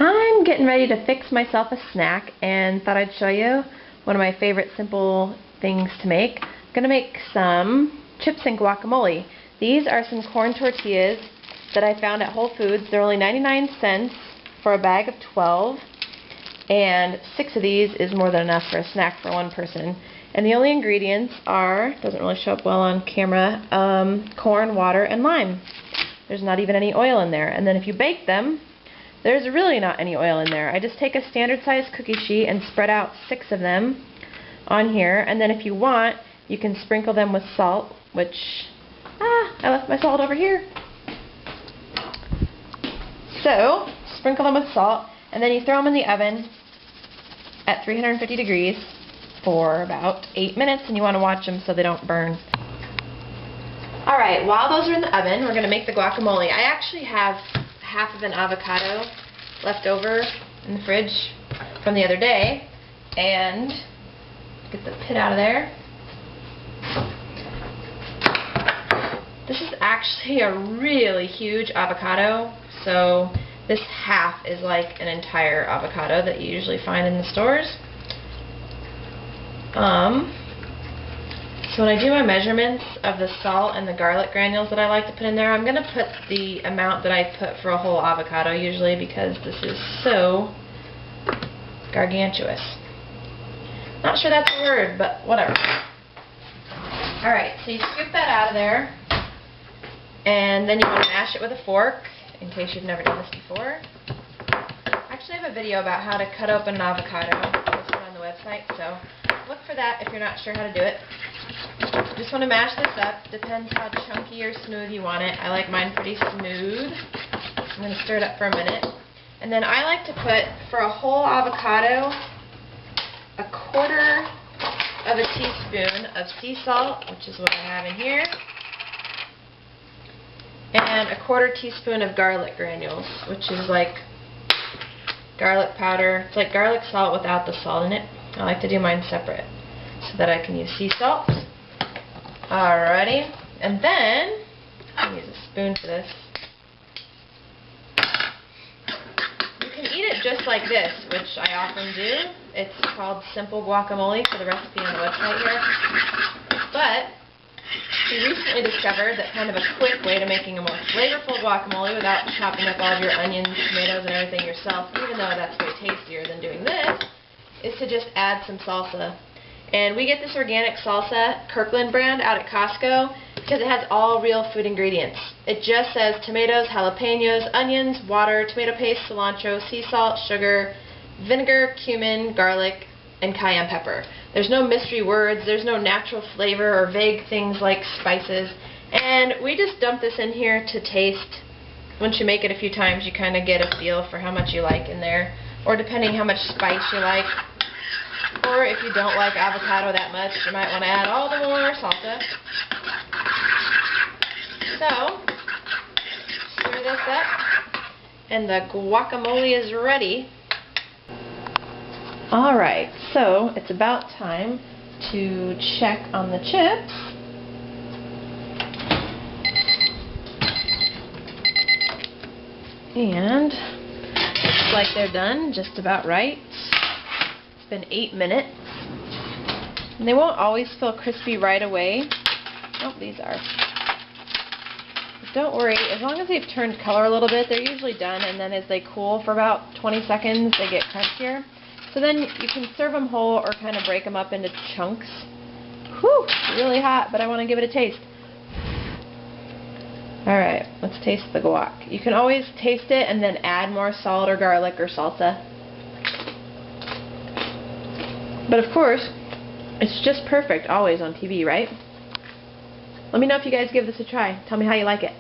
I'm getting ready to fix myself a snack and thought I'd show you one of my favorite simple things to make. I'm going to make some chips and guacamole. These are some corn tortillas that I found at Whole Foods. They're only 99 cents for a bag of 12, and 6 of these is more than enough for a snack for one person. And the only ingredients are, doesn't really show up well on camera, corn, water, and lime. There's not even any oil in there. And then if you bake them, there's really not any oil in there. I just take a standard size cookie sheet and spread out 6 of them on here, and then if you want, you can sprinkle them with salt, which, I left my salt over here. So, sprinkle them with salt, and then you throw them in the oven at 350 degrees for about 8 minutes, and you want to watch them so they don't burn. Alright, while those are in the oven, we're going to make the guacamole. I actually have half of an avocado left over in the fridge from the other day, and get the pit out of there. This is actually a really huge avocado, so this half is like an entire avocado that you usually find in the stores. So when I do my measurements of the salt and the garlic granules that I like to put in there, I'm going to put the amount that I put for a whole avocado usually, because this is so gargantuous. Not sure that's a word, but whatever. Alright, so you scoop that out of there, and then you want to mash it with a fork, in case you've never done this before. I actually have a video about how to cut open an avocado posted on the website, so look for that if you're not sure how to do it. You just want to mash this up. Depends how chunky or smooth you want it. I like mine pretty smooth. I'm going to stir it up for a minute. And then I like to put, for a whole avocado, 1/4 of a teaspoon of sea salt, which is what I have in here, and 1/4 teaspoon of garlic granules, which is like garlic powder. It's like garlic salt without the salt in it. I like to do mine separate so that I can use sea salt. Alrighty, and then I'm going to use a spoon for this. You can eat it just like this, which I often do. It's called Simple Guacamole for the recipe on the website here. But we recently discovered that kind of a quick way to making a more flavorful guacamole without chopping up all of your onions, tomatoes, and everything yourself, even though that's way tastier than doing this, is to just add some salsa. And we get this organic salsa, Kirkland brand, out at Costco because it has all real food ingredients. It just says tomatoes, jalapenos, onions, water, tomato paste, cilantro, sea salt, sugar, vinegar, cumin, garlic, and cayenne pepper. There's no mystery words, there's no natural flavor or vague things like spices. And we just dump this in here to taste. Once you make it a few times, you kind of get a feel for how much you like in there, or depending how much spice you like. Or if you don't like avocado that much, you might want to add all the more salsa. So, stir this up, and the guacamole is ready. Alright, so it's about time to check on the chips. And looks like they're done, just about right. It's been 8 minutes. And they won't always feel crispy right away. Oh, these are. But don't worry, as long as they've turned color a little bit, they're usually done, and then as they cool for about 20 seconds, they get crunchier. So then you can serve them whole or kind of break them up into chunks. Whew, really hot, but I want to give it a taste. Alright, let's taste the guac. You can always taste it and then add more salt or garlic or salsa. But of course, it's just perfect always on TV, right? Let me know if you guys give this a try. Tell me how you like it.